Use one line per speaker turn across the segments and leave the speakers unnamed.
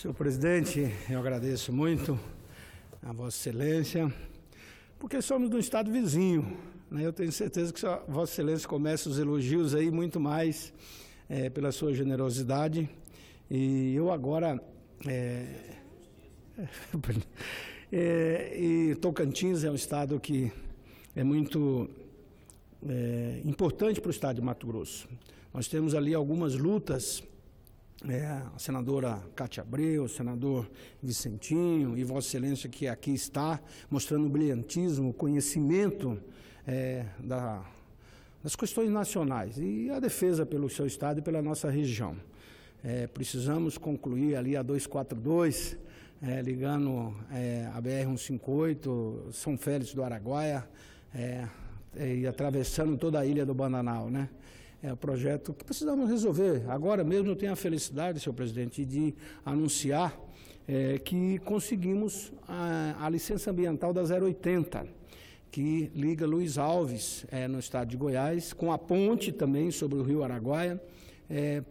Senhor presidente, eu agradeço muito a Vossa Excelência, porque somos de um estado vizinho, né? Eu tenho certeza que Vossa Excelência começa os elogios aí muito mais pela sua generosidade. E eu agora... e Tocantins é um estado que é muito importante para o estado de Mato Grosso. Nós temos ali algumas lutas, a senadora Cátia Abreu, o senador Vicentinho e Vossa Excelência que aqui está, mostrando brilhantismo, conhecimento das questões nacionais e a defesa pelo seu estado e pela nossa região. Precisamos concluir ali a 242, ligando a BR-158, São Félix do Araguaia, e atravessando toda a ilha do Bananal, né? É um projeto que precisamos resolver. Agora mesmo eu tenho a felicidade, senhor presidente, de anunciar que conseguimos a licença ambiental da 080, que liga Luiz Alves, no estado de Goiás, com a ponte também sobre o rio Araguaia,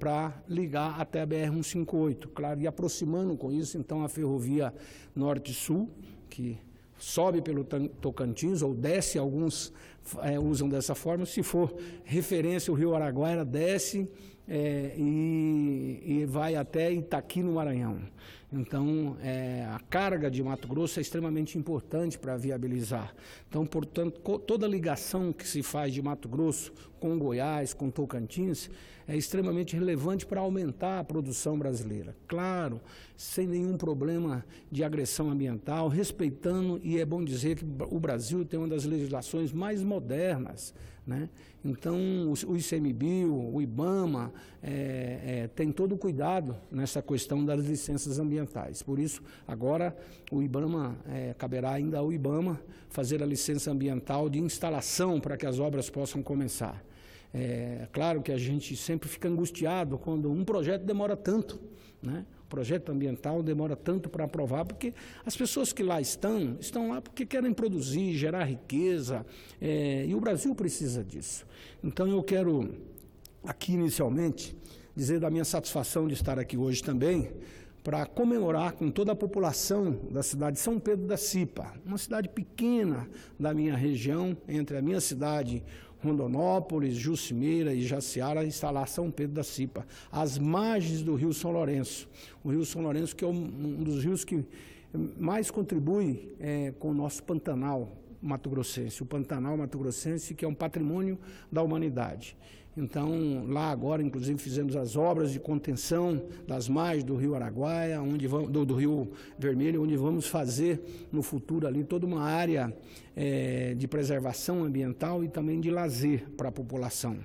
para ligar até a BR-158, claro, e aproximando com isso, então, a ferrovia Norte-Sul, que sobe pelo Tocantins, ou desce, alguns usam dessa forma, se for referência o rio Araguaia, desce e vai até Itaqui, no Maranhão. Então, a carga de Mato Grosso é extremamente importante para viabilizar. Então, portanto, toda a ligação que se faz de Mato Grosso com Goiás, com Tocantins, é extremamente relevante para aumentar a produção brasileira. Claro, sem nenhum problema de agressão ambiental, respeitando, e é bom dizer que o Brasil tem uma das legislações mais modernas, né? Então, o ICMBio, o IBAMA, tem todo o cuidado nessa questão das licenças ambientais. Por isso, agora, o IBAMA, caberá ainda ao IBAMA fazer a licença ambiental de instalação para que as obras possam começar. Claro que a gente sempre fica angustiado quando um projeto demora tanto, né? O projeto ambiental demora tanto para aprovar, porque as pessoas que lá estão lá porque querem produzir, gerar riqueza, e o Brasil precisa disso. Então, eu quero aqui, inicialmente, dizer da minha satisfação de estar aqui hoje também, para comemorar com toda a população da cidade de São Pedro da Cipa, uma cidade pequena da minha região, entre a minha cidade, Rondonópolis, Jucimeira e Jaciara, está lá São Pedro da Cipa, às margens do Rio São Lourenço. O Rio São Lourenço, que é um dos rios que mais contribui com o nosso Pantanal mato-grossense, o Pantanal mato-grossense, que é um patrimônio da humanidade. Então, lá agora, inclusive, fizemos as obras de contenção das margens do Rio Araguaia, do Rio Vermelho, onde vamos fazer no futuro ali toda uma área de preservação ambiental e também de lazer para a população.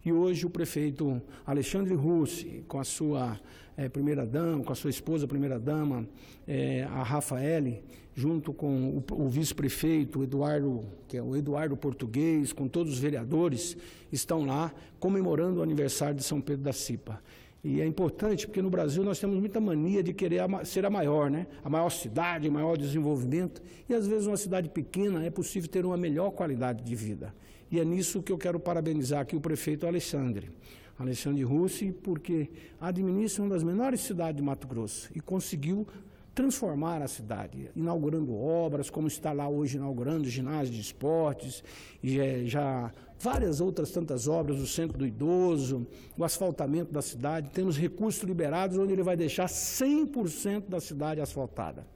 E hoje o prefeito Alexandre Russi, com a sua primeira-dama, com a sua esposa primeira-dama, a Rafaele, junto com o vice-prefeito Eduardo, que é o Eduardo Português, com todos os vereadores, estão lá comemorando o aniversário de São Pedro da Cipa. E é importante porque no Brasil nós temos muita mania de querer ser a maior, né? A maior cidade, o maior desenvolvimento. E às vezes uma cidade pequena é possível ter uma melhor qualidade de vida. E é nisso que eu quero parabenizar aqui o prefeito Alexandre Russi, porque administra uma das menores cidades de Mato Grosso e conseguiu transformar a cidade, inaugurando obras, como está lá hoje inaugurando o ginásio de esportes, e já várias outras tantas obras, o centro do idoso, o asfaltamento da cidade, temos recursos liberados onde ele vai deixar 100% da cidade asfaltada.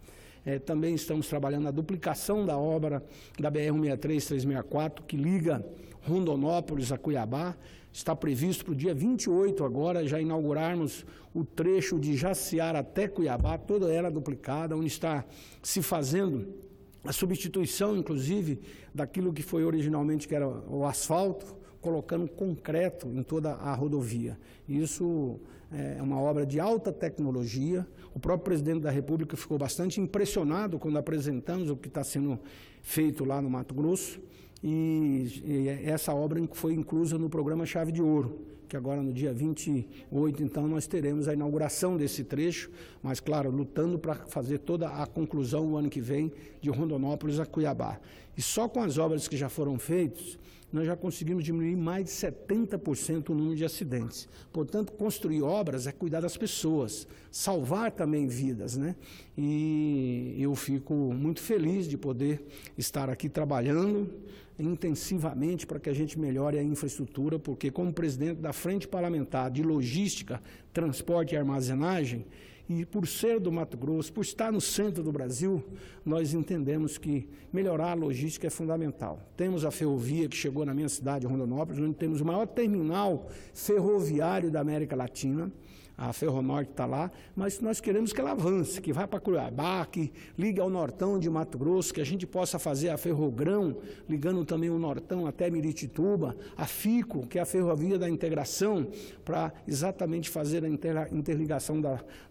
Também estamos trabalhando na duplicação da obra da BR-163-364, que liga Rondonópolis a Cuiabá. Está previsto para o dia 28 agora já inaugurarmos o trecho de Jaciara até Cuiabá, toda ela duplicada, onde está se fazendo a substituição, inclusive, daquilo que foi originalmente que era o asfalto, colocando concreto em toda a rodovia. Isso é uma obra de alta tecnologia. O próprio presidente da República ficou bastante impressionado quando apresentamos o que está sendo feito lá no Mato Grosso. E essa obra foi inclusa no programa Chave de Ouro, que agora no dia 28, então, nós teremos a inauguração desse trecho, mas, claro, lutando para fazer toda a conclusão o ano que vem de Rondonópolis a Cuiabá. E só com as obras que já foram feitas, nós já conseguimos diminuir mais de 70% o número de acidentes. Portanto, construir obras é cuidar das pessoas, salvar também vidas, né? E eu fico muito feliz de poder estar aqui trabalhando intensivamente para que a gente melhore a infraestrutura, porque como presidente da Frente Parlamentar de Logística, Transporte e Armazenagem, e por ser do Mato Grosso, por estar no centro do Brasil, nós entendemos que melhorar a logística é fundamental. Temos a ferrovia que chegou na minha cidade, Rondonópolis, onde temos o maior terminal ferroviário da América Latina. A Ferronorte está lá, mas nós queremos que ela avance, que vá para Cuiabá, que ligue ao Nortão de Mato Grosso, que a gente possa fazer a Ferrogrão, ligando também o Nortão até Miritituba, a FICO, que é a Ferrovia da Integração, para exatamente fazer a interligação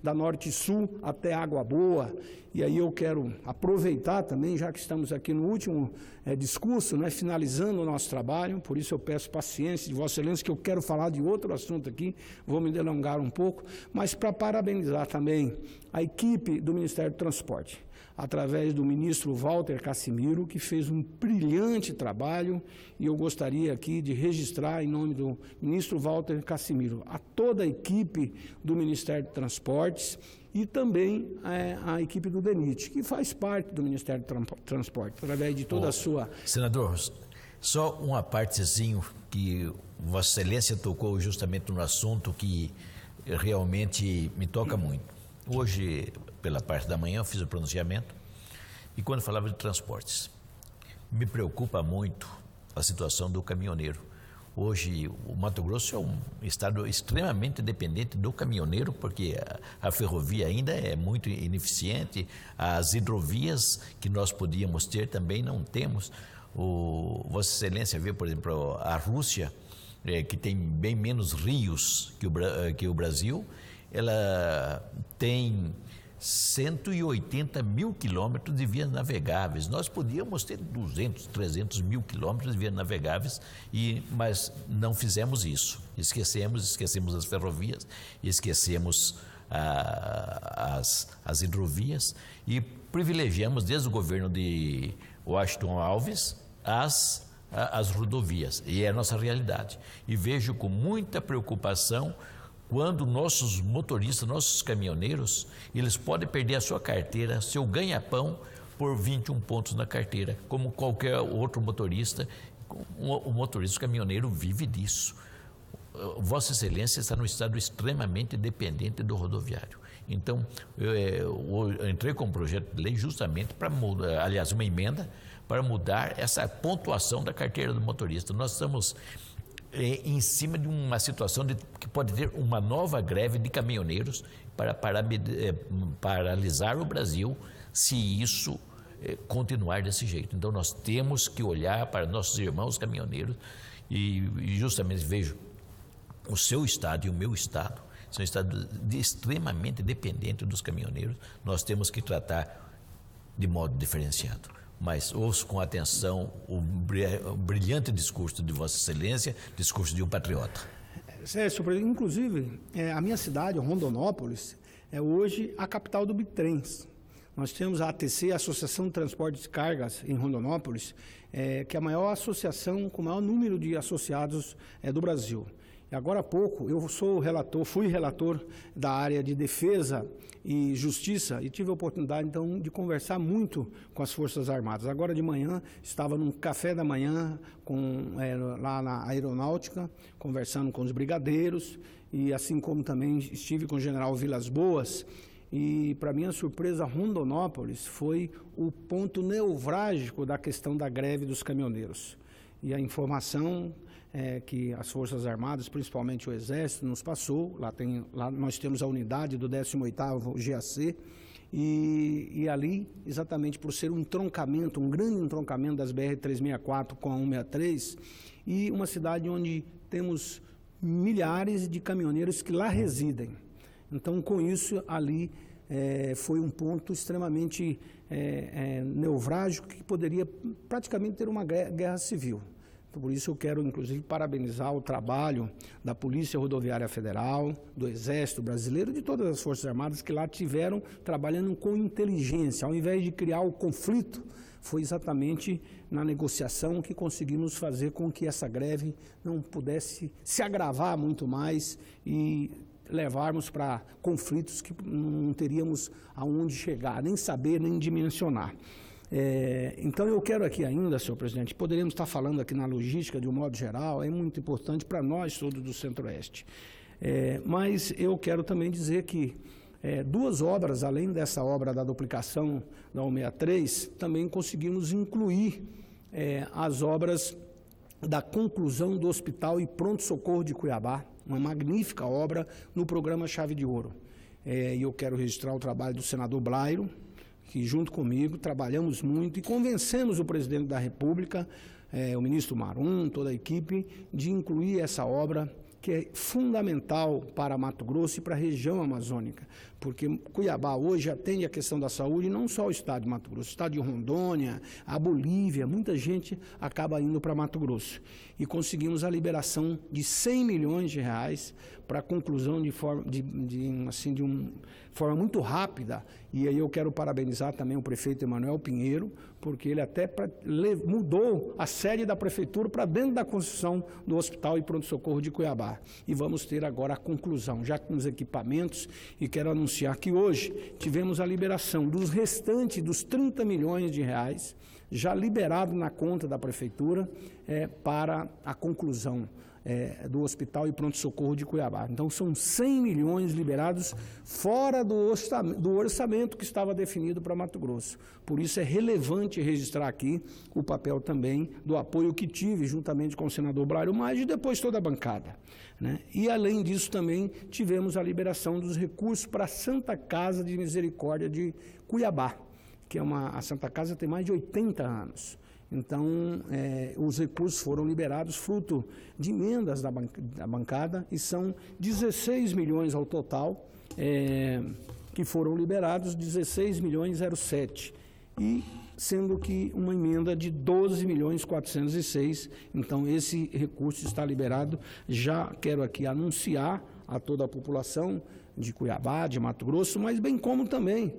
da Norte e Sul até Água Boa. E aí eu quero aproveitar também, já que estamos aqui no último discurso, né, finalizando o nosso trabalho, por isso eu peço paciência de Vossa Excelência, que eu quero falar de outro assunto aqui, vou me delongar um pouco, mas para parabenizar também a equipe do Ministério do Transporte, através do ministro Walter Cassimiro, que fez um brilhante trabalho, e eu gostaria aqui de registrar, em nome do ministro Walter Cassimiro, a toda a equipe do Ministério do Transportes e também a equipe do DENIT, que faz parte do Ministério do Transporte, através de toda a sua...
Senador, só uma partezinho que Vossa Excelência tocou justamente no assunto que realmente me toca muito. Hoje, pela parte da manhã, eu fiz o pronunciamento e quando falava de transportes, me preocupa muito a situação do caminhoneiro. Hoje, o Mato Grosso é um estado extremamente dependente do caminhoneiro, porque a ferrovia ainda é muito ineficiente, as hidrovias que nós podíamos ter também não temos. Vossa Excelência vê, por exemplo, a Rússia, que tem bem menos rios que o Brasil, ela tem 180 mil quilômetros de vias navegáveis. Nós podíamos ter 200, 300 mil quilômetros de vias navegáveis, mas não fizemos isso. Esquecemos as ferrovias, esquecemos as hidrovias e privilegiamos desde o governo de Washington Alves as rodovias, e é a nossa realidade. E vejo com muita preocupação quando nossos motoristas, nossos caminhoneiros, eles podem perder a sua carteira, seu ganha-pão, por 21 pontos na carteira, como qualquer outro motorista. O motorista caminhoneiro vive disso. Vossa Excelência está num estado extremamente dependente do rodoviário. Então, eu entrei com um projeto de lei justamente para mudar, aliás, uma emenda, para mudar essa pontuação da carteira do motorista. Nós estamos em cima de uma situação que pode ter uma nova greve de caminhoneiros para paralisar o Brasil se isso continuar desse jeito. Então nós temos que olhar para nossos irmãos caminhoneiros e justamente vejo o seu estado e o meu estado são estados extremamente dependentes dos caminhoneiros. Nós temos que tratar de modo diferenciado. Mas ouço com atenção o brilhante discurso de Vossa Excelência, discurso de um patriota.
Sérgio, inclusive, a minha cidade, Rondonópolis, é hoje a capital do Bitrens. Nós temos a ATC, a Associação de Transportes de Cargas, em Rondonópolis, que é a maior associação com o maior número de associados do Brasil. E agora há pouco, eu fui relator da área de defesa e justiça e tive a oportunidade, então, de conversar muito com as Forças Armadas. Agora de manhã, estava num café da manhã lá na Aeronáutica, conversando com os brigadeiros e assim como também estive com o general Vilas Boas. E, para minha surpresa, Rondonópolis foi o ponto nevrálgico da questão da greve dos caminhoneiros. E a informação que as Forças Armadas, principalmente o Exército, nos passou, lá nós temos a unidade do 18º GAC, e ali, exatamente por ser um entroncamento, um grande entroncamento das BR-364 com a 163, e uma cidade onde temos milhares de caminhoneiros que lá residem. Então, com isso, ali foi um ponto extremamente nevrálgico que poderia praticamente ter uma guerra civil. Então, por isso eu quero, inclusive, parabenizar o trabalho da Polícia Rodoviária Federal, do Exército Brasileiro, de todas as Forças Armadas que lá tiveram trabalhando com inteligência. Ao invés de criar o conflito, foi exatamente na negociação que conseguimos fazer com que essa greve não pudesse se agravar muito mais e levarmos para conflitos que não teríamos aonde chegar, nem saber, nem dimensionar. Então, eu quero aqui ainda, senhor presidente, poderíamos estar falando aqui na logística de um modo geral, é muito importante para nós todos do Centro-Oeste. Mas eu quero também dizer que duas obras, além dessa obra da duplicação da 163, também conseguimos incluir as obras da conclusão do Hospital e Pronto-Socorro de Cuiabá, uma magnífica obra no programa Chave de Ouro. E eu quero registrar o trabalho do senador Blairo, que junto comigo trabalhamos muito e convencemos o presidente da República, o ministro Marum, toda a equipe, de incluir essa obra, que é fundamental para Mato Grosso e para a região amazônica, porque Cuiabá hoje atende a questão da saúde, não só o estado de Mato Grosso, o estado de Rondônia, a Bolívia, muita gente acaba indo para Mato Grosso. E conseguimos a liberação de 100 milhões de reais para a conclusão de forma muito rápida. E aí eu quero parabenizar também o prefeito Emanuel Pinheiro, porque ele até mudou a sede da prefeitura para dentro da construção do Hospital e Pronto-Socorro de Cuiabá. E vamos ter agora a conclusão, já com os equipamentos, e quero anunciar que hoje tivemos a liberação dos restantes dos 30 milhões de reais, já liberado na conta da prefeitura, para a conclusão do Hospital e Pronto-Socorro de Cuiabá. Então, são 100 milhões liberados fora do orçamento que estava definido para Mato Grosso. Por isso, é relevante registrar aqui o papel também do apoio que tive, juntamente com o senador Blairo Maggi, e depois toda a bancada, né? E, além disso, também tivemos a liberação dos recursos para a Santa Casa de Misericórdia de Cuiabá, que a Santa Casa tem mais de 80 anos. Então, os recursos foram liberados fruto de emendas da bancada e são 16 milhões ao total que foram liberados, 16 milhões 07, e sendo que uma emenda de 12 milhões 406, então esse recurso está liberado. Já quero aqui anunciar a toda a população de Cuiabá, de Mato Grosso, mas bem como também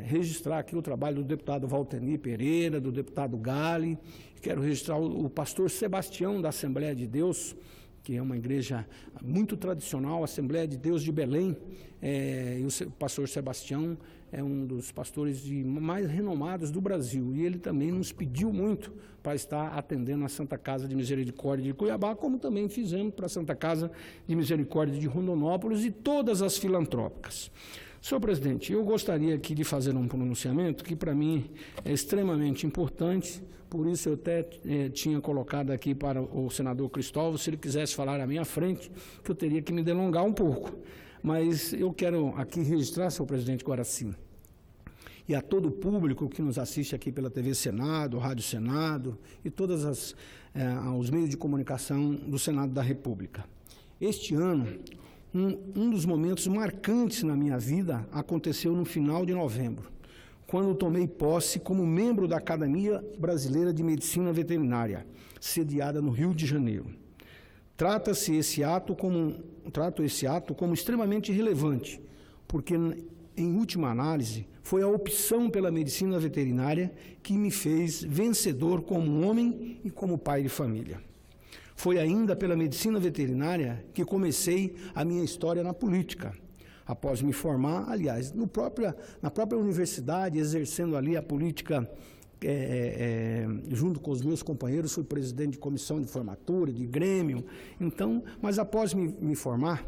registrar aqui o trabalho do deputado Valteni Pereira, do deputado Gali. Quero registrar o pastor Sebastião da Assembleia de Deus, que é uma igreja muito tradicional, Assembleia de Deus de Belém, e o pastor Sebastião é um dos pastores mais renomados do Brasil, e ele também nos pediu muito para estar atendendo a Santa Casa de Misericórdia de Cuiabá, como também fizemos para a Santa Casa de Misericórdia de Rondonópolis e todas as filantrópicas. Senhor presidente, eu gostaria aqui de fazer um pronunciamento que para mim é extremamente importante, por isso eu até tinha colocado aqui para o senador Cristóvão, se ele quisesse falar à minha frente, que eu teria que me delongar um pouco. Mas eu quero aqui registrar, senhor presidente Guaraci, e a todo o público que nos assiste aqui pela TV Senado, Rádio Senado e todos os meios de comunicação do Senado da República. Este ano, um dos momentos marcantes na minha vida aconteceu no final de novembro, quando eu tomei posse como membro da Academia Brasileira de Medicina Veterinária, sediada no Rio de Janeiro. Trato esse ato como extremamente relevante, porque, em última análise, foi a opção pela medicina veterinária que me fez vencedor como homem e como pai de família. Foi ainda pela medicina veterinária que comecei a minha história na política. Após me formar, aliás, na própria universidade, exercendo ali a política, junto com os meus companheiros, fui presidente de comissão de formatura, de grêmio. Então, mas após me formar,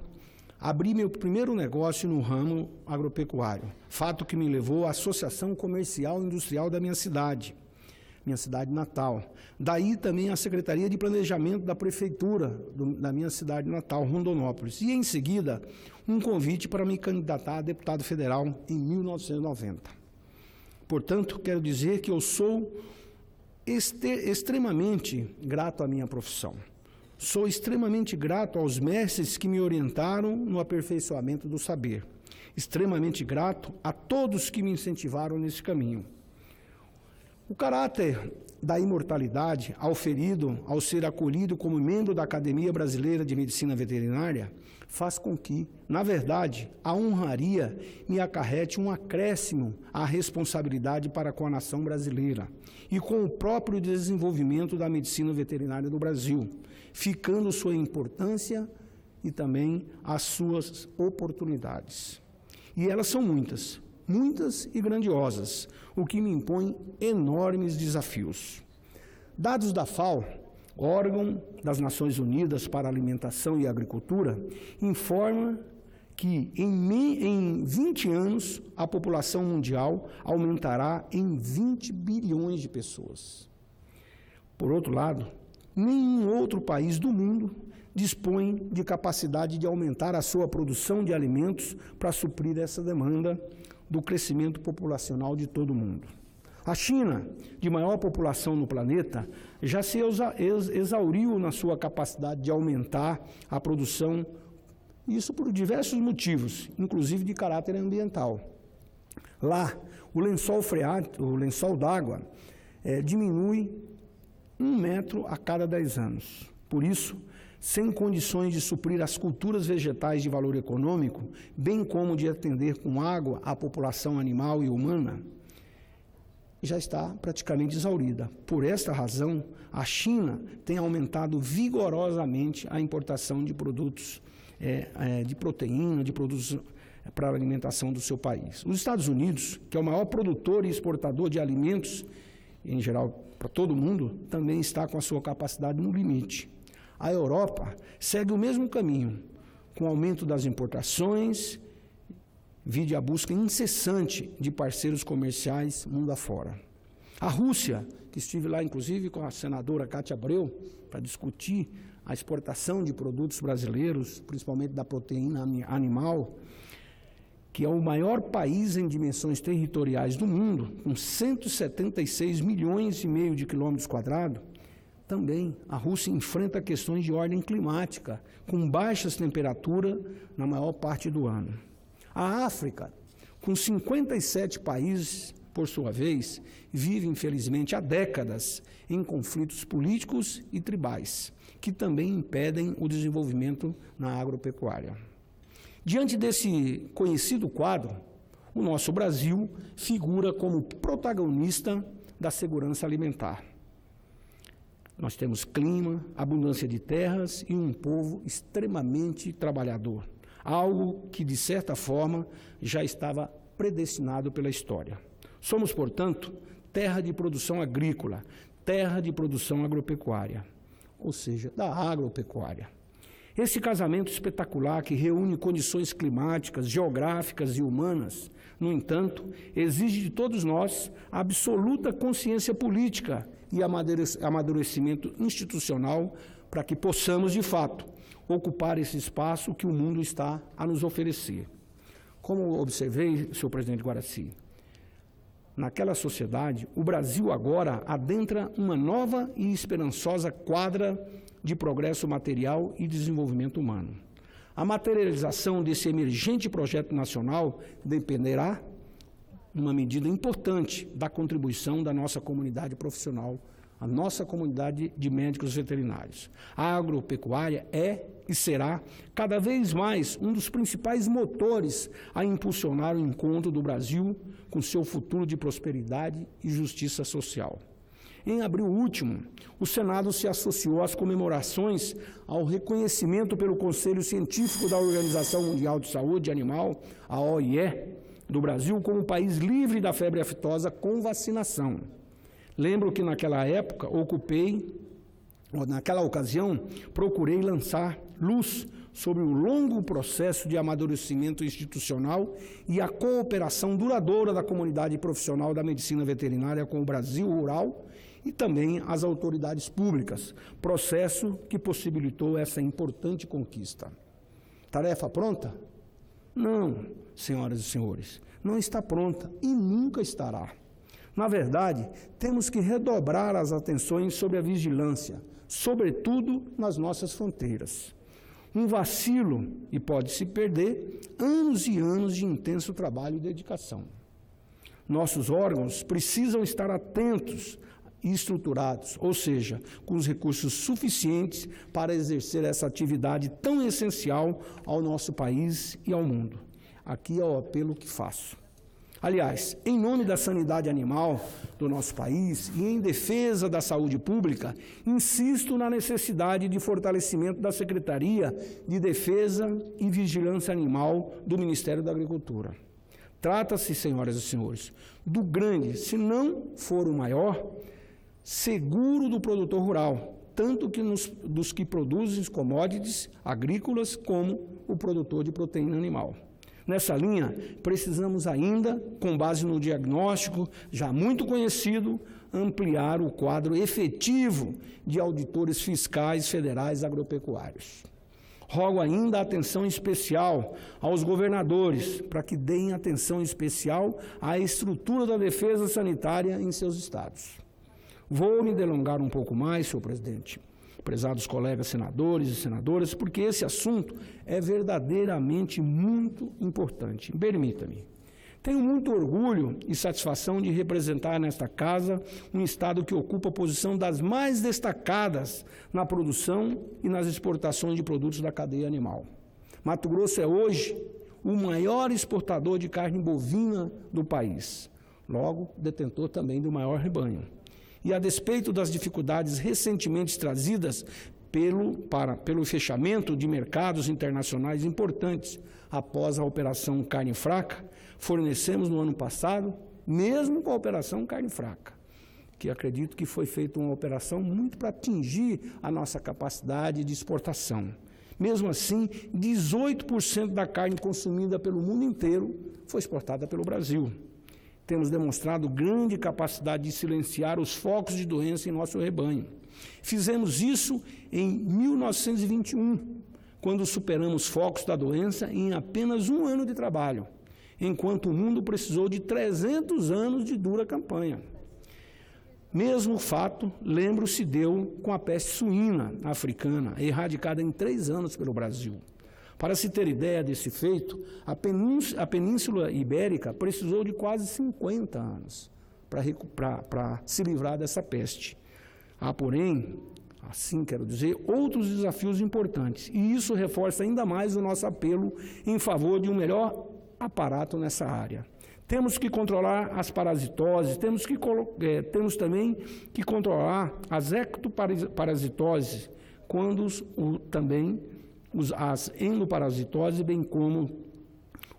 abri meu primeiro negócio no ramo agropecuário, fato que me levou à Associação Comercial e Industrial da minha cidade natal. Daí também a Secretaria de Planejamento da Prefeitura da minha cidade natal, Rondonópolis. E, em seguida, um convite para me candidatar a deputado federal em 1990. Portanto, quero dizer que eu sou extremamente grato à minha profissão. Sou extremamente grato aos mestres que me orientaram no aperfeiçoamento do saber. Extremamente grato a todos que me incentivaram nesse caminho. O caráter da imortalidade auferido ao ser acolhido como membro da Academia Brasileira de Medicina Veterinária faz com que, na verdade, a honraria me acarrete um acréscimo à responsabilidade para com a nação brasileira e com o próprio desenvolvimento da medicina veterinária no Brasil, ficando sua importância e também as suas oportunidades. E elas são muitas, muitas e grandiosas, o que me impõe enormes desafios. Dados da FAO, órgão das Nações Unidas para a Alimentação e Agricultura, informa que em 20 anos a população mundial aumentará em 20 bilhões de pessoas. Por outro lado, nenhum outro país do mundo dispõe de capacidade de aumentar a sua produção de alimentos para suprir essa demanda do crescimento populacional de todo o mundo. A China, de maior população no planeta, já se exauriu na sua capacidade de aumentar a produção, isso por diversos motivos, inclusive de caráter ambiental. Lá, o lençol d'água diminui 1 metro a cada 10 anos. Por isso, sem condições de suprir as culturas vegetais de valor econômico, bem como de atender com água a população animal e humana, já está praticamente exaurida. Por esta razão, a China tem aumentado vigorosamente a importação de produtos de proteína, de produtos para a alimentação do seu país. Os Estados Unidos, que é o maior produtor e exportador de alimentos, em geral para todo mundo, também está com a sua capacidade no limite. A Europa segue o mesmo caminho, com o aumento das importações, vide a busca incessante de parceiros comerciais mundo afora. A Rússia, que estive lá inclusive com a senadora Cátia Abreu, para discutir a exportação de produtos brasileiros, principalmente da proteína animal, que é o maior país em dimensões territoriais do mundo, com 176 milhões e meio de quilômetros quadrados. Também a Rússia enfrenta questões de ordem climática, com baixas temperaturas na maior parte do ano. A África, com 57 países, por sua vez, vive, infelizmente, há décadas em conflitos políticos e tribais, que também impedem o desenvolvimento na agropecuária. Diante desse conhecido quadro, o nosso Brasil figura como protagonista da segurança alimentar. Nós temos clima, abundância de terras e um povo extremamente trabalhador, algo que, de certa forma, já estava predestinado pela história. Somos, portanto, terra de produção agrícola, terra de produção agropecuária, ou seja, da agropecuária. Esse casamento espetacular que reúne condições climáticas, geográficas e humanas, no entanto, exige de todos nós absoluta consciência política e amadurecimento institucional para que possamos, de fato, ocupar esse espaço que o mundo está a nos oferecer. Como observei, senhor presidente Guaraci, naquela sociedade, o Brasil agora adentra uma nova e esperançosa quadra de progresso material e desenvolvimento humano. A materialização desse emergente projeto nacional dependerá, numa medida importante, da contribuição da nossa comunidade profissional, a nossa comunidade de médicos veterinários. A agropecuária é e será cada vez mais um dos principais motores a impulsionar o encontro do Brasil com seu futuro de prosperidade e justiça social. Em abril último, o Senado se associou às comemorações ao reconhecimento pelo Conselho Científico da Organização Mundial de Saúde Animal, a OIE, do Brasil como país livre da febre aftosa com vacinação. Lembro que naquela ocasião, procurei lançar luz sobre o longo processo de amadurecimento institucional e a cooperação duradoura da comunidade profissional da medicina veterinária com o Brasil rural e também as autoridades públicas, processo que possibilitou essa importante conquista. Tarefa pronta? Não, senhoras e senhores, não está pronta e nunca estará. Na verdade, temos que redobrar as atenções sobre a vigilância, sobretudo nas nossas fronteiras. Um vacilo, e pode se perder, anos e anos de intenso trabalho e dedicação. Nossos órgãos precisam estar atentos e estruturados, ou seja, com os recursos suficientes para exercer essa atividade tão essencial ao nosso país e ao mundo. Aqui é o apelo que faço. Aliás, em nome da sanidade animal do nosso país e em defesa da saúde pública, insisto na necessidade de fortalecimento da Secretaria de Defesa e Vigilância Animal do Ministério da Agricultura. Trata-se, senhoras e senhores, do grande, se não for o maior, seguro do produtor rural, tanto que dos que produzem commodities agrícolas como o produtor de proteína animal. Nessa linha, precisamos ainda, com base no diagnóstico já muito conhecido, ampliar o quadro efetivo de auditores fiscais federais agropecuários. Rogo ainda atenção especial aos governadores para que deem atenção especial à estrutura da defesa sanitária em seus estados. Vou me delongar um pouco mais, senhor presidente, prezados colegas senadores e senadoras, porque esse assunto é verdadeiramente muito importante. Permita-me. Tenho muito orgulho e satisfação de representar nesta casa um Estado que ocupa a posição das mais destacadas na produção e nas exportações de produtos da cadeia animal. Mato Grosso é hoje o maior exportador de carne bovina do país, logo detentor também do maior rebanho. E a despeito das dificuldades recentemente trazidas pelo fechamento de mercados internacionais importantes após a Operação Carne Fraca, fornecemos no ano passado, mesmo com a Operação Carne Fraca, que acredito que foi feita uma operação muito para atingir a nossa capacidade de exportação. Mesmo assim, 18% da carne consumida pelo mundo inteiro foi exportada pelo Brasil. Temos demonstrado grande capacidade de silenciar os focos de doença em nosso rebanho. Fizemos isso em 1921, quando superamos focos da doença em apenas um ano de trabalho, enquanto o mundo precisou de 300 anos de dura campanha. Mesmo fato, lembro, se deu com a peste suína africana, erradicada em 3 anos pelo Brasil. Para se ter ideia desse feito, a Península Ibérica precisou de quase 50 anos para se livrar dessa peste. Há, porém, assim quero dizer, outros desafios importantes, e isso reforça ainda mais o nosso apelo em favor de um melhor aparato nessa área. Temos que controlar as parasitoses, temos também que controlar as ectoparasitoses, as endoparasitoses, bem como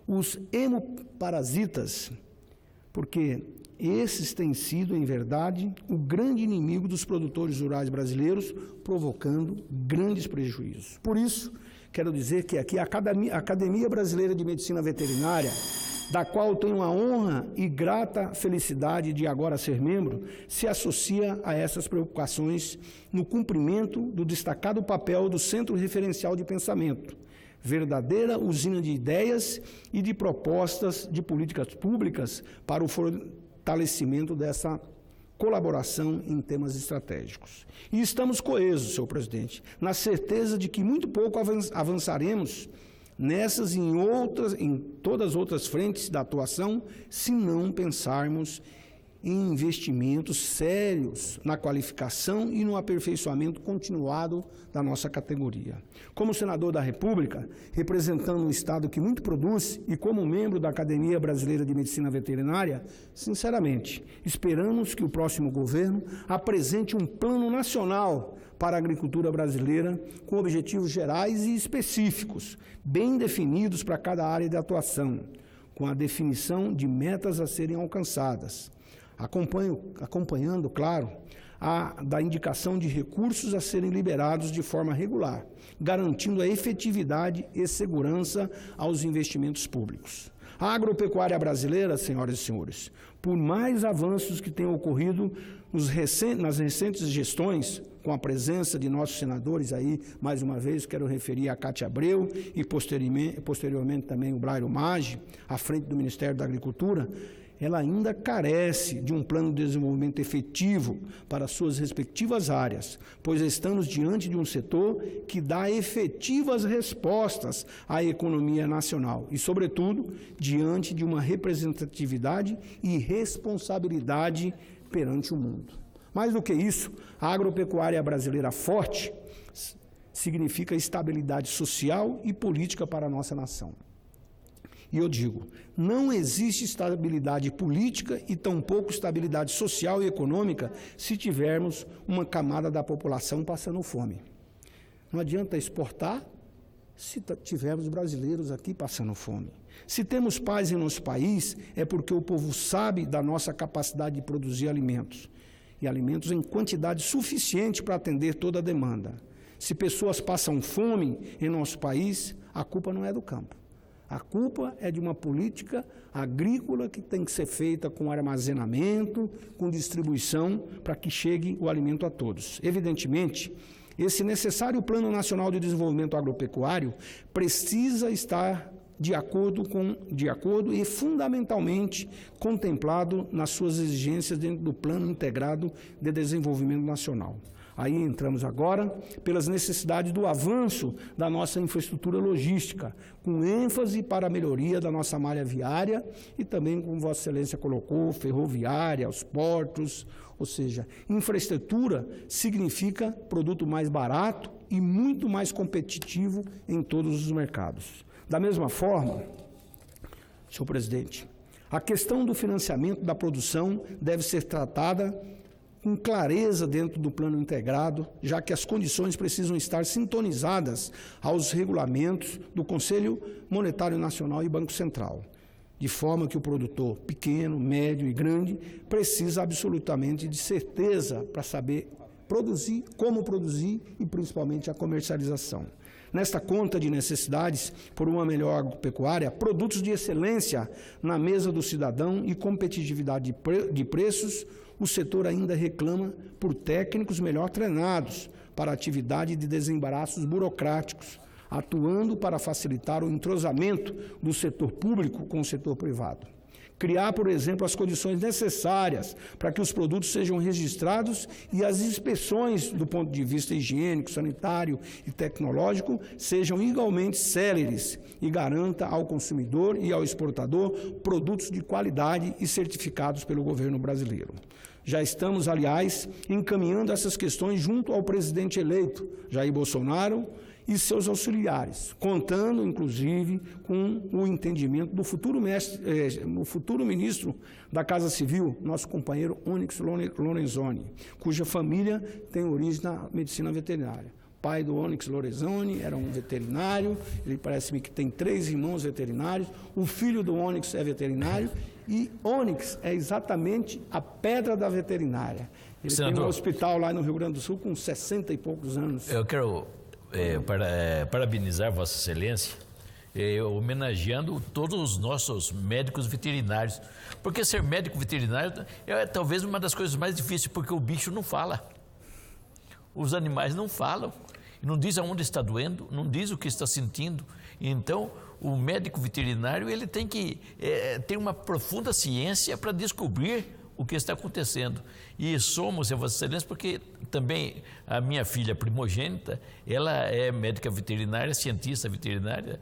os hemoparasitas, porque esses têm sido, em verdade, o grande inimigo dos produtores rurais brasileiros, provocando grandes prejuízos. Por isso, quero dizer que aqui a Academia Brasileira de Medicina Veterinária, da qual tenho a honra e grata felicidade de agora ser membro, se associa a essas preocupações no cumprimento do destacado papel do Centro Referencial de Pensamento, verdadeira usina de ideias e de propostas de políticas públicas para o fortalecimento dessa colaboração em temas estratégicos. E estamos coesos, senhor presidente, na certeza de que muito pouco avançaremos nessas e em todas as outras frentes da atuação, se não pensarmos em investimentos sérios na qualificação e no aperfeiçoamento continuado da nossa categoria. Como senador da República, representando um Estado que muito produz e como membro da Academia Brasileira de Medicina Veterinária, sinceramente, esperamos que o próximo governo apresente um plano nacional para a agricultura brasileira com objetivos gerais e específicos, bem definidos para cada área de atuação, com a definição de metas a serem alcançadas. Acompanhando, claro, da indicação de recursos a serem liberados de forma regular, garantindo a efetividade e segurança aos investimentos públicos. A agropecuária brasileira, senhoras e senhores, por mais avanços que tenham ocorrido nas recentes gestões, com a presença de nossos senadores aí, mais uma vez, quero referir a Cátia Abreu e posteriormente também o Blairo Maggi, à frente do Ministério da Agricultura, ela ainda carece de um plano de desenvolvimento efetivo para suas respectivas áreas, pois estamos diante de um setor que dá efetivas respostas à economia nacional e, sobretudo, diante de uma representatividade e responsabilidade perante o mundo. Mais do que isso, a agropecuária brasileira forte significa estabilidade social e política para a nossa nação. E eu digo, não existe estabilidade política e tampouco estabilidade social e econômica se tivermos uma camada da população passando fome. Não adianta exportar se tivermos brasileiros aqui passando fome. Se temos paz em nosso país, é porque o povo sabe da nossa capacidade de produzir alimentos, e alimentos em quantidade suficiente para atender toda a demanda. Se pessoas passam fome em nosso país, a culpa não é do campo. A culpa é de uma política agrícola que tem que ser feita com armazenamento, com distribuição, para que chegue o alimento a todos. Evidentemente, esse necessário Plano Nacional de Desenvolvimento Agropecuário precisa estar de acordo e fundamentalmente contemplado nas suas exigências dentro do Plano Integrado de Desenvolvimento Nacional. Aí entramos agora pelas necessidades do avanço da nossa infraestrutura logística, com ênfase para a melhoria da nossa malha viária e também, como Vossa Excelência colocou, ferroviária, os portos, ou seja, infraestrutura significa produto mais barato e muito mais competitivo em todos os mercados. Da mesma forma, senhor presidente, a questão do financiamento da produção deve ser tratada com clareza dentro do plano integrado, já que as condições precisam estar sintonizadas aos regulamentos do Conselho Monetário Nacional e Banco Central, de forma que o produtor pequeno, médio e grande precisa absolutamente de certeza para saber produzir, como produzir e principalmente a comercialização. Nesta conta de necessidades por uma melhor agropecuária, produtos de excelência na mesa do cidadão e competitividade de preços, o setor ainda reclama por técnicos melhor treinados para a atividade de desembaraços burocráticos, atuando para facilitar o entrosamento do setor público com o setor privado. Criar, por exemplo, as condições necessárias para que os produtos sejam registrados e as inspeções do ponto de vista higiênico, sanitário e tecnológico sejam igualmente céleres e garanta ao consumidor e ao exportador produtos de qualidade e certificados pelo governo brasileiro. Já estamos, aliás, encaminhando essas questões junto ao presidente eleito, Jair Bolsonaro, e seus auxiliares, contando, inclusive, com o entendimento do futuro ministro da Casa Civil, nosso companheiro Onyx Lorenzoni, cuja família tem origem na medicina veterinária. Pai do Onyx Lorenzoni era um veterinário, ele parece-me que tem 3 irmãos veterinários, o filho do Onyx é veterinário, e Onyx é exatamente a pedra da veterinária. Ele Senador, tem um hospital lá no Rio Grande do Sul com 60 e poucos anos.
Eu quero parabenizar Vossa Excelência, homenageando todos os nossos médicos veterinários, porque ser médico veterinário é talvez uma das coisas mais difíceis, porque o bicho não fala, os animais não falam, não diz aonde está doendo, não diz o que está sentindo. Então, o médico veterinário ele tem que ter uma profunda ciência para descobrir o que está acontecendo. E somos, Vossa Excelência, porque também a minha filha primogênita, ela é médica veterinária, cientista veterinária,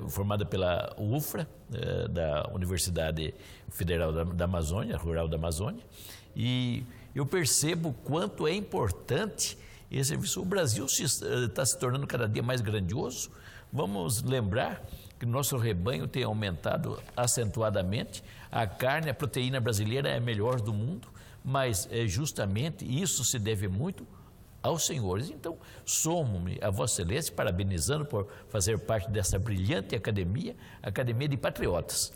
formada pela UFRA, da Universidade Federal da Amazônia, Rural da Amazônia, e eu percebo quanto é importante esse serviço. O Brasil está se tornando cada dia mais grandioso. Vamos lembrar que o nosso rebanho tem aumentado acentuadamente, a carne, a proteína brasileira é a melhor do mundo, mas justamente isso se deve muito aos senhores. Então, somo-me a Vossa Excelência, parabenizando por fazer parte dessa brilhante academia, academia de patriotas,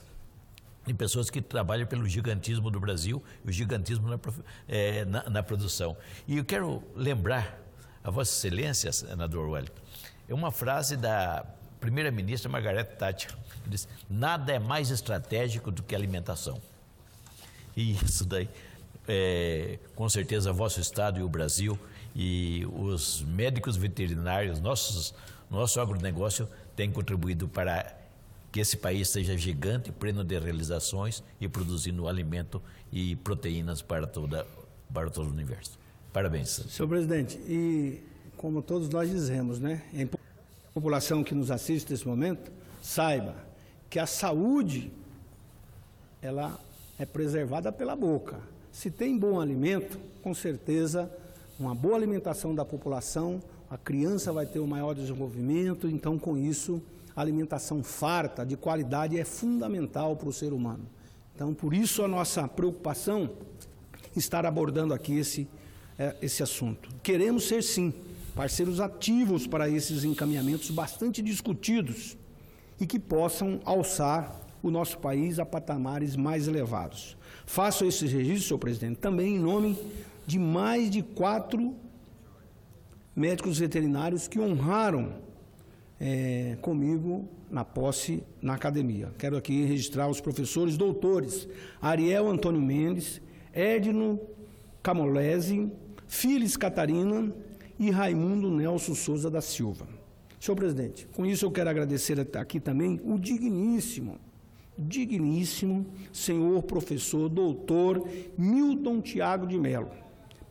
de pessoas que trabalham pelo gigantismo do Brasil, o gigantismo na produção. E eu quero lembrar a Vossa Excelência, senador Wellington, é uma frase da primeira-ministra Margaret Thatcher, que diz: nada é mais estratégico do que a alimentação. E isso daí, com certeza, vosso Estado e o Brasil E os médicos veterinários, nosso agronegócio tem contribuído para que esse país seja gigante, pleno de realizações e produzindo alimento e proteínas para todo o universo. Parabéns.
Senhor presidente, e como todos nós dizemos, né, a população que nos assiste nesse momento saiba que a saúde ela é preservada pela boca. Se tem bom alimento, com certeza, uma boa alimentação da população, a criança vai ter um maior desenvolvimento, então com isso a alimentação farta, de qualidade, é fundamental para o ser humano. Então, por isso a nossa preocupação estar abordando aqui esse assunto. Queremos ser, sim, parceiros ativos para esses encaminhamentos bastante discutidos e que possam alçar o nosso país a patamares mais elevados. Faço esses registros, senhor presidente, também em nome de mais de 4 médicos veterinários que honraram comigo na posse na academia. Quero aqui registrar os professores doutores Ariel Antônio Mendes, Edno Camolese, Filis Catarina e Raimundo Nelson Souza da Silva. Senhor presidente, com isso eu quero agradecer aqui também o digníssimo senhor professor doutor Milton Tiago de Mello,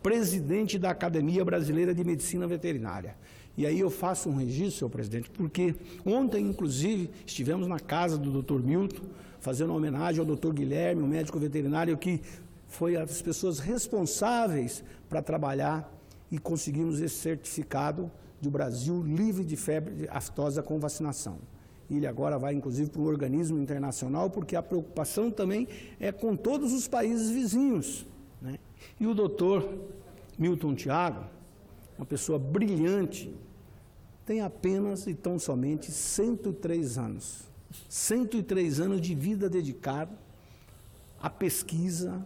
presidente da Academia Brasileira de Medicina Veterinária. E aí eu faço um registro, senhor presidente, porque ontem, inclusive, estivemos na casa do doutor Milton, fazendo uma homenagem ao doutor Guilherme, um médico veterinário que foi as pessoas responsáveis para trabalhar e conseguimos esse certificado do Brasil livre de febre aftosa com vacinação. Ele agora vai, inclusive, para um organismo internacional, porque a preocupação também é com todos os países vizinhos, né? E o doutor Milton Tiago, uma pessoa brilhante, tem apenas e tão somente 103 anos. 103 anos de vida dedicada à pesquisa,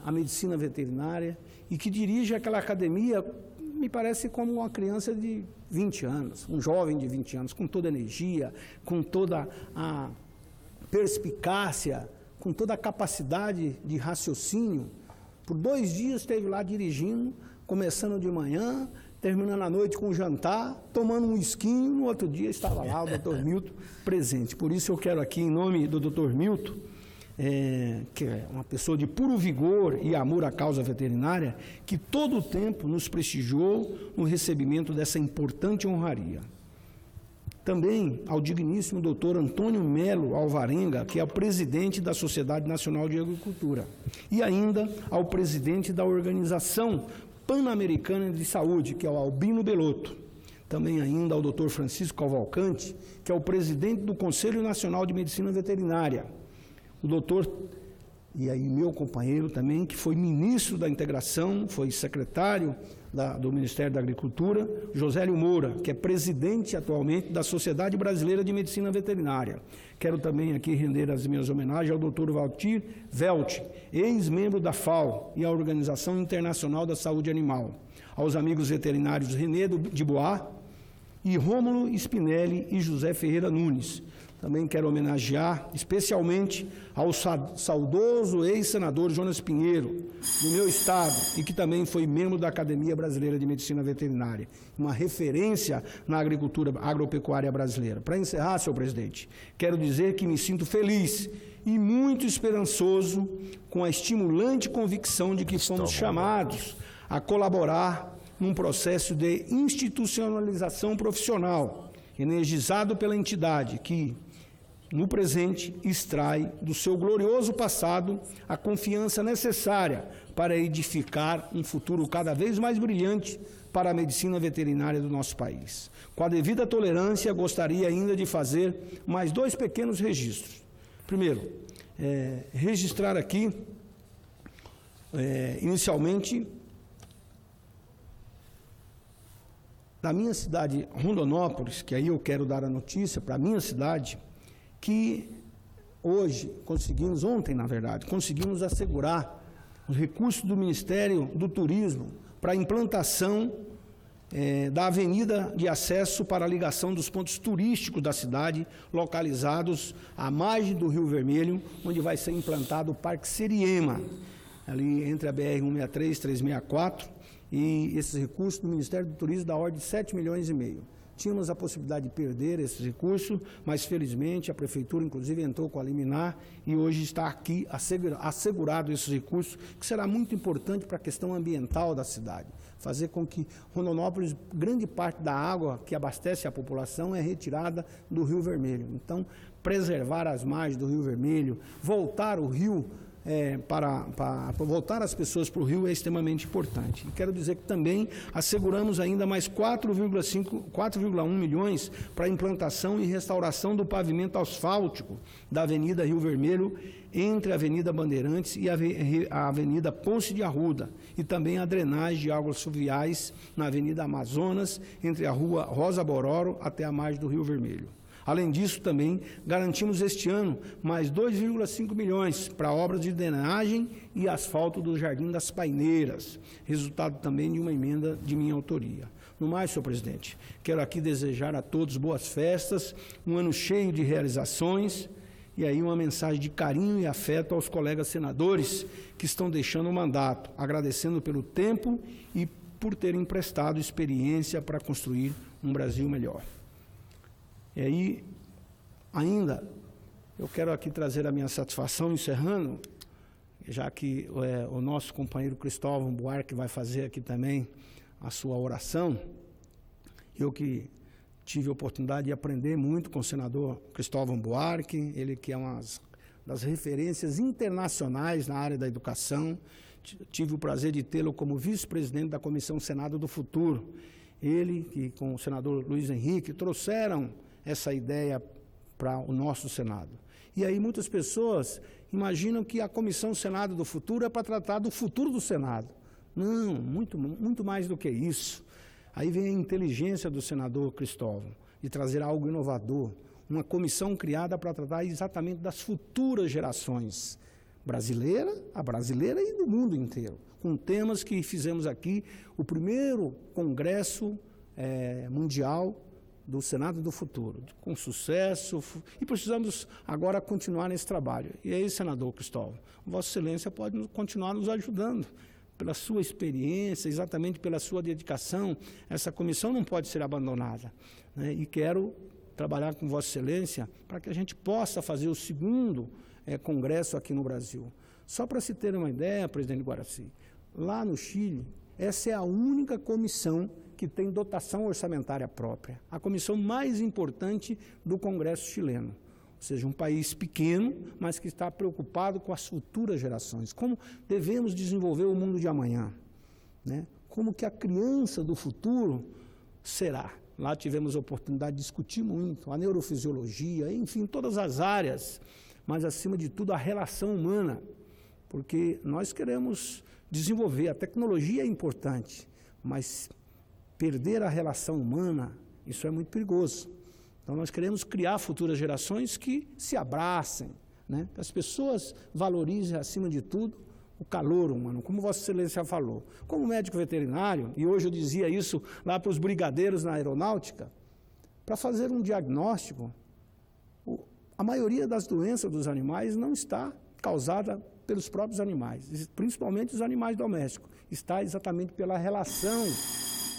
à medicina veterinária, e que dirige aquela academia, me parece como uma criança de 20 anos, um jovem de 20 anos, com toda a energia, com toda a perspicácia, com toda a capacidade de raciocínio. Por 2 dias esteve lá dirigindo, começando de manhã, terminando à noite com o jantar, tomando um esquinho, no outro dia estava lá o doutor Milton presente. Por isso eu quero aqui, em nome do doutor Milton, que é uma pessoa de puro vigor e amor à causa veterinária, que todo o tempo nos prestigiou no recebimento dessa importante honraria. Também ao digníssimo doutor Antônio Melo Alvarenga, que é o presidente da Sociedade Nacional de Agricultura, e ainda ao presidente da Organização Pan-Americana de Saúde, que é o Albino Belotto. Também ainda ao doutor Francisco Cavalcante, que é o presidente do Conselho Nacional de Medicina Veterinária. O doutor, e aí meu companheiro também, que foi ministro da Integração, foi secretário do Ministério da Agricultura, Josélio Moura, que é presidente atualmente da Sociedade Brasileira de Medicina Veterinária. Quero também aqui render as minhas homenagens ao doutor Valtir Velt, ex-membro da FAO e a Organização Internacional da Saúde Animal, aos amigos veterinários René de Bois e Rômulo Spinelli e José Ferreira Nunes. Também quero homenagear especialmente ao saudoso ex-senador Jonas Pinheiro, do meu estado, e que também foi membro da Academia Brasileira de Medicina Veterinária, uma referência na agricultura agropecuária brasileira. Para encerrar, senhor presidente, quero dizer que me sinto feliz e muito esperançoso com a estimulante convicção de que fomos chamados a colaborar num processo de institucionalização profissional, energizado pela entidade que, no presente, extrai do seu glorioso passado a confiança necessária para edificar um futuro cada vez mais brilhante para a medicina veterinária do nosso país. Com a devida tolerância, gostaria ainda de fazer mais 2 pequenos registros. Primeiro, registrar aqui, inicialmente, na minha cidade, Rondonópolis, que aí eu quero dar a notícia para a minha cidade, que hoje ontem na verdade, conseguimos assegurar os recursos do Ministério do Turismo para a implantação da avenida de acesso para a ligação dos pontos turísticos da cidade, localizados à margem do Rio Vermelho, onde vai ser implantado o Parque Seriema. ali entre a BR-163 e 364, e esses recursos do Ministério do Turismo da ordem de 7,5 milhões. Tínhamos a possibilidade de perder esses recursos, mas felizmente a Prefeitura, inclusive, entrou com a liminar e hoje está aqui assegurado esses recursos, que será muito importante para a questão ambiental da cidade. Fazer com que Rondonópolis, grande parte da água que abastece a população é retirada do Rio Vermelho. Então, preservar as margens do Rio Vermelho, voltar o rio para voltar as pessoas para o rio é extremamente importante. E quero dizer que também asseguramos ainda mais 4,1 milhões para a implantação e restauração do pavimento asfáltico da Avenida Rio Vermelho, entre a Avenida Bandeirantes e a Avenida Ponce de Arruda, e também a drenagem de águas fluviais na Avenida Amazonas, entre a Rua Rosa Bororo até a margem do Rio Vermelho. Além disso, também garantimos este ano mais 2,5 milhões para obras de drenagem e asfalto do Jardim das Paineiras, resultado também de uma emenda de minha autoria. No mais, senhor presidente, quero aqui desejar a todos boas festas, um ano cheio de realizações, e aí uma mensagem de carinho e afeto aos colegas senadores que estão deixando o mandato, agradecendo pelo tempo e por terem emprestado experiência para construir um Brasil melhor. E aí, ainda, eu quero aqui trazer a minha satisfação, encerrando, já que o nosso companheiro Cristóvão Buarque vai fazer aqui também a sua oração. Eu que tive a oportunidade de aprender muito com o senador Cristóvão Buarque, ele que é uma das referências internacionais na área da educação. Tive o prazer de tê-lo como vice-presidente da Comissão Senado do Futuro. Ele, que com o senador Luiz Henrique, trouxeram essa ideia para o nosso Senado. E aí muitas pessoas imaginam que a Comissão Senado do Futuro é para tratar do futuro do Senado. Não, muito mais do que isso. Aí vem a inteligência do senador Cristóvão, de trazer algo inovador, uma comissão criada para tratar exatamente das futuras gerações, a brasileira e do mundo inteiro, com temas que fizemos aqui, o primeiro congresso mundial do Senado do Futuro, com sucesso, e precisamos agora continuar nesse trabalho. E aí, senador Cristóvão, Vossa Excelência pode continuar nos ajudando, pela sua experiência, exatamente pela sua dedicação. Essa comissão não pode ser abandonada, né? E quero trabalhar com Vossa Excelência para que a gente possa fazer o segundo congresso aqui no Brasil. Só para se ter uma ideia, presidente Guaraci, lá no Chile, essa é a única comissão que tem dotação orçamentária própria, a comissão mais importante do Congresso chileno. Ou seja, um país pequeno, mas que está preocupado com as futuras gerações. Como devemos desenvolver o mundo de amanhã, né? Como que a criança do futuro será. Lá tivemos a oportunidade de discutir muito a neurofisiologia, enfim, todas as áreas, mas, acima de tudo, a relação humana, porque nós queremos desenvolver, a tecnologia é importante, mas perder a relação humana, isso é muito perigoso. Então, nós queremos criar futuras gerações que se abracem, né? Que as pessoas valorizem, acima de tudo, o calor humano, como Vossa Excelência falou. Como médico veterinário, e hoje eu dizia isso lá para os brigadeiros na aeronáutica, para fazer um diagnóstico, a maioria das doenças dos animais não está causada pelos próprios animais, principalmente os animais domésticos, está exatamente pela relação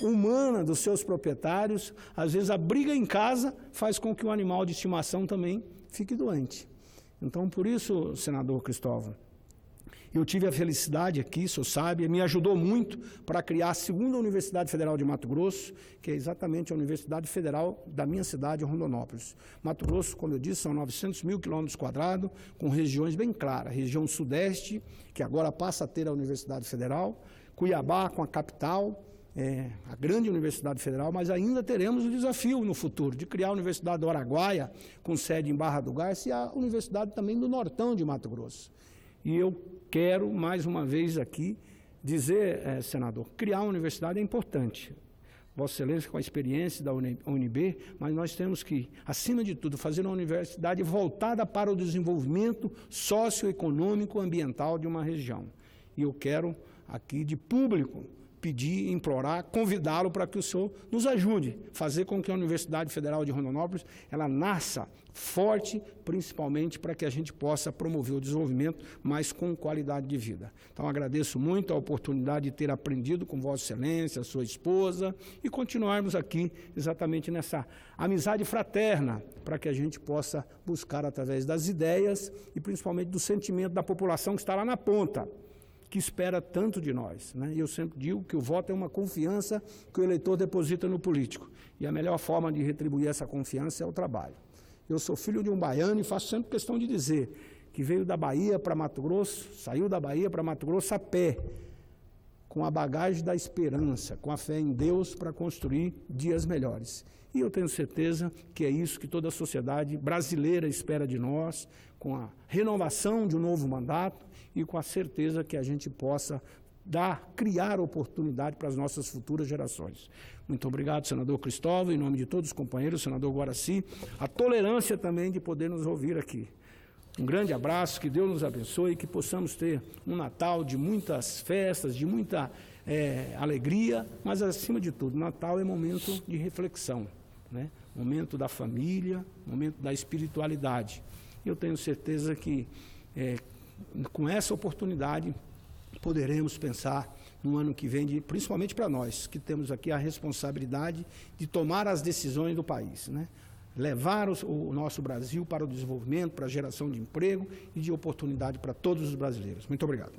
humana dos seus proprietários. Às vezes a briga em casa faz com que o animal de estimação também fique doente. Então, por isso, senador Cristóvão, eu tive a felicidade aqui, o senhor sabe, me ajudou muito para criar a segunda Universidade Federal de Mato Grosso, que é exatamente a Universidade Federal da minha cidade, Rondonópolis. Mato Grosso, como eu disse, são 900 mil quilômetros quadrados, com regiões bem claras. Região Sudeste, que agora passa a ter a Universidade Federal, Cuiabá com a capital, a grande Universidade Federal, mas ainda teremos o desafio no futuro de criar a Universidade do Araguaia, com sede em Barra do Garça, e a Universidade também do Nortão de Mato Grosso. E eu quero, mais uma vez aqui, dizer, senador, criar uma universidade é importante. Vossa Excelência, com a experiência da UNB, mas nós temos que, acima de tudo, fazer uma universidade voltada para o desenvolvimento socioeconômico ambiental de uma região. E eu quero, aqui, de público, pedir, implorar, convidá-lo para que o senhor nos ajude, fazer com que a Universidade Federal de Rondonópolis ela nasça forte, principalmente para que a gente possa promover o desenvolvimento, mas com qualidade de vida. Então, agradeço muito a oportunidade de ter aprendido com Vossa Excelência, sua esposa, e continuarmos aqui exatamente nessa amizade fraterna, para que a gente possa buscar através das ideias e principalmente do sentimento da população que está lá na ponta, que espera tanto de nós, né? E eu sempre digo que o voto é uma confiança que o eleitor deposita no político, e a melhor forma de retribuir essa confiança é o trabalho. Eu sou filho de um baiano e faço sempre questão de dizer que veio da Bahia para Mato Grosso, saiu da Bahia para Mato Grosso a pé, com a bagagem da esperança, com a fé em Deus para construir dias melhores. E eu tenho certeza que é isso que toda a sociedade brasileira espera de nós, com a renovação de um novo mandato e com a certeza que a gente possa criar oportunidade para as nossas futuras gerações. Muito obrigado, senador Cristóvão, em nome de todos os companheiros, senador Guaraci, a tolerância também de poder nos ouvir aqui. Um grande abraço, que Deus nos abençoe e que possamos ter um Natal de muitas festas, de muita alegria, mas acima de tudo, Natal é momento de reflexão, né? Momento da família, momento da espiritualidade. Eu tenho certeza que com essa oportunidade poderemos pensar no ano que vem, principalmente para nós, que temos aqui a responsabilidade de tomar as decisões do país, né? Levar o nosso Brasil para o desenvolvimento, para a geração de emprego e de oportunidade para todos os brasileiros. Muito obrigado.